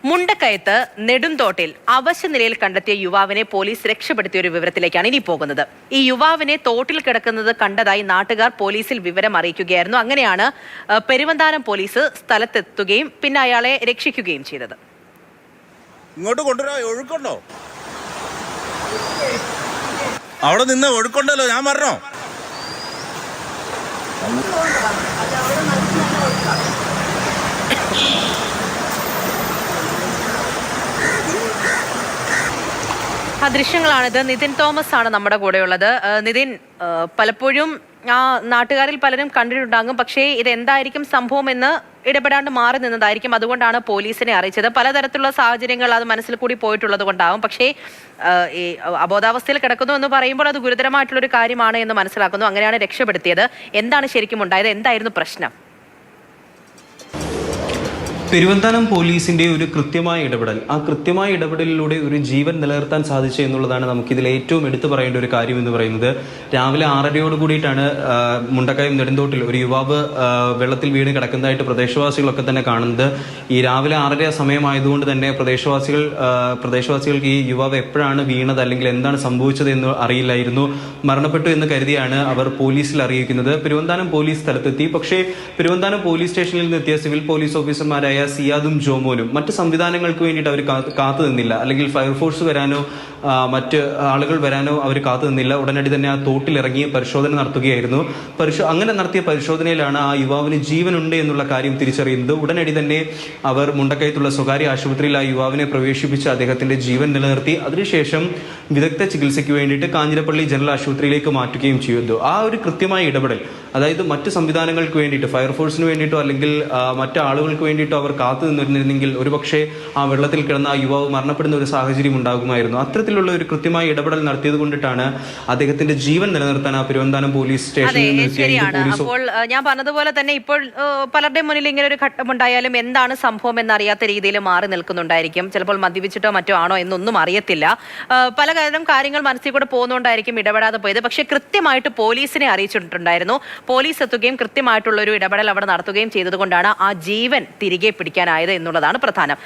മുണ്ടക്കയത്ത് നെടുന്തോട്ടിൽ അവശനിലയിൽ കണ്ടെത്തിയ യുവാവിനെ പോലീസ് രക്ഷപ്പെടുത്തിയ ഒരു വിവരത്തിലേക്കാണ് ഇനി പോകുന്നത്. ഈ യുവാവിനെ തോട്ടിൽ കിടക്കുന്നത് കണ്ടതായി നാട്ടുകാർ പോലീസിൽ വിവരം അറിയിക്കുകയായിരുന്നു. അങ്ങനെയാണ് പെരുവന്താനം പോലീസ് സ്ഥലത്തെത്തുകയും പിന്നെ അയാളെ രക്ഷിക്കുകയും ചെയ്തത്. ഇങ്ങോട്ട് കൊണ്ടുവരാ, ഒഴുക്കുണ്ടോ? അവിടെ നിന്ന് ഒഴുക്കുണ്ടല്ലോ, ഞാൻ പറഞ്ഞോ. ആ ദൃശ്യങ്ങളാണിത്. നിതിൻ തോമസ് ആണ് നമ്മുടെ കൂടെയുള്ളത്. നിതിൻ, പലപ്പോഴും നാട്ടുകാരിൽ പലരും കണ്ടിട്ടുണ്ടാകും, പക്ഷേ ഇത് എന്തായിരിക്കും സംഭവം എന്ന് ഇടപെടാണ്ട് മാറി നിന്നതായിരിക്കും. അതുകൊണ്ടാണ് പോലീസിനെ അറിയിച്ചത്. പലതരത്തിലുള്ള സാഹചര്യങ്ങൾ അത് മനസ്സിൽ കൂടി പോയിട്ടുള്ളത് കൊണ്ടാവും. പക്ഷേ ഈ അബോധാവസ്ഥയിൽ കിടക്കുന്നു എന്ന് പറയുമ്പോൾ അത് ഗുരുതരമായിട്ടുള്ളൊരു കാര്യമാണ് എന്ന് മനസ്സിലാക്കുന്നു. അങ്ങനെയാണ് രക്ഷപ്പെടുത്തിയത്. എന്താണ് ശരിക്കും ഉണ്ടായത്? എന്തായിരുന്നു പ്രശ്നം? പെരുവന്താനം പോലീസിന്റെ ഒരു കൃത്യമായ ഇടപെടൽ, ആ കൃത്യമായ ഇടപെടലിലൂടെ ഒരു ജീവൻ നിലനിർത്താൻ സാധിച്ചു എന്നുള്ളതാണ് നമുക്കിതിൽ ഏറ്റവും എടുത്തു പറയേണ്ട ഒരു കാര്യം എന്ന് പറയുന്നത്. രാവിലെ 6:30യോട് കൂടിയിട്ടാണ് മുണ്ടക്കയം നെടുന്തോട്ടിൽ ഒരു യുവാവ് വെള്ളത്തിൽ വീണ് കിടക്കുന്നതായിട്ട് പ്രദേശവാസികളൊക്കെ തന്നെ കാണുന്നത്. ഈ രാവിലെ 6:30 സമയമായതുകൊണ്ട് തന്നെ പ്രദേശവാസികൾക്ക് ഈ യുവാവ് എപ്പോഴാണ് വീണത് അല്ലെങ്കിൽ എന്താണ് സംഭവിച്ചത് എന്ന് അറിയില്ലായിരുന്നു. മരണപ്പെട്ടു എന്ന് കരുതിയാണ് അവർ പോലീസിൽ അറിയിക്കുന്നത്. പെരുവന്താനം പോലീസ് സ്ഥലത്തെത്തി. പക്ഷേ പെരുവന്താനം പോലീസ് സ്റ്റേഷനിൽ നിന്നെത്തിയ സിവിൽ പോലീസ് ഓഫീസർമാരായ സിയാദും ജോമോനും മറ്റ് സംവിധാനങ്ങൾക്ക് വേണ്ടിയിട്ട് അവർ കാത്തു നിന്നില്ല, അല്ലെങ്കിൽ ഫയർഫോഴ്സ് വരാനോ മറ്റ് ആളുകൾ വരാനോ അവർ കാത്തു നിന്നില്ല. ഉടനടി തന്നെ ആ തോട്ടിലിറങ്ങി പരിശോധന നടത്തുകയായിരുന്നു. അങ്ങനെ നടത്തിയ പരിശോധനയിലാണ് ആ യുവാവിന് ജീവനുണ്ട് എന്നുള്ള കാര്യം തിരിച്ചറിയുന്നത്. ഉടനടി തന്നെ അവർ മുണ്ടക്കയത്തുള്ള സ്വകാര്യ ആശുപത്രിയിൽ ആ യുവാവിനെ പ്രവേശിപ്പിച്ച് അദ്ദേഹത്തിന്റെ ജീവൻ നിലനിർത്തി. അതിനുശേഷം വിദഗ്ധ ചികിത്സയ്ക്ക് വേണ്ടിയിട്ട് കാഞ്ഞിരപ്പള്ളി ജനറൽ ആശുപത്രിയിലേക്ക് മാറ്റുകയും ചെയ്തു. ആ ഒരു കൃത്യമായ ഇടപെടൽ, അതായത് മറ്റ് സംവിധാനങ്ങൾക്ക് വേണ്ടിയിട്ട്, ഫയർഫോഴ്സിന് വേണ്ടിയിട്ടോ അല്ലെങ്കിൽ മറ്റ് ആളുകൾക്ക് വേണ്ടിയിട്ടോ അവർ കാത്തു നിന്നിരുന്നെങ്കിൽ ഒരുപക്ഷെ ആ വെള്ളത്തിൽ കിടന്ന ആ യുവാവ് മരണപ്പെടുന്ന ഒരു സാഹചര്യം ഉണ്ടാകുമായിരുന്നു. അത്തരത്തിലുള്ള ഒരു കൃത്യമായ ഇടപെടൽ നടത്തിയത് കൊണ്ടിട്ടാണ് അദ്ദേഹത്തിന്റെ ജീവൻ നിലനിർത്താൻ ആ പെരുവന്താനം പോലീസ് സ്റ്റേഷനിൽ. അപ്പോൾ ഞാൻ പറഞ്ഞതുപോലെ തന്നെ ഇപ്പോൾ പലരുടെയും മുന്നിൽ ഇങ്ങനെ ഒരു ഘട്ടമുണ്ടായാലും എന്താണ് സംഭവം എന്നറിയാത്ത രീതിയിൽ മാറി നിൽക്കുന്നുണ്ടായിരിക്കും. ചിലപ്പോൾ മദ്യപിച്ചിട്ടോ മറ്റോ ആണോ എന്നൊന്നും അറിയത്തില്ല. പലതരം കാര്യങ്ങൾ മനസ്സിൽ കൂടെ പോകുന്നതുകൊണ്ടായിരിക്കും ഇടപെടാതെ പോയത്. പക്ഷെ കൃത്യമായിട്ട് പോലീസിനെ അറിയിച്ചിട്ടുണ്ടായിരുന്നു. പോലീസ് എത്തുകയും കൃത്യമായിട്ടുള്ള ഒരു ഇടപെടൽ അവിടെ നടത്തുകയും ചെയ്തതുകൊണ്ടാണ് ആ ജീവൻ തിരികെ പിടിക്കാനായത് എന്നുള്ളതാണ് പ്രധാനം.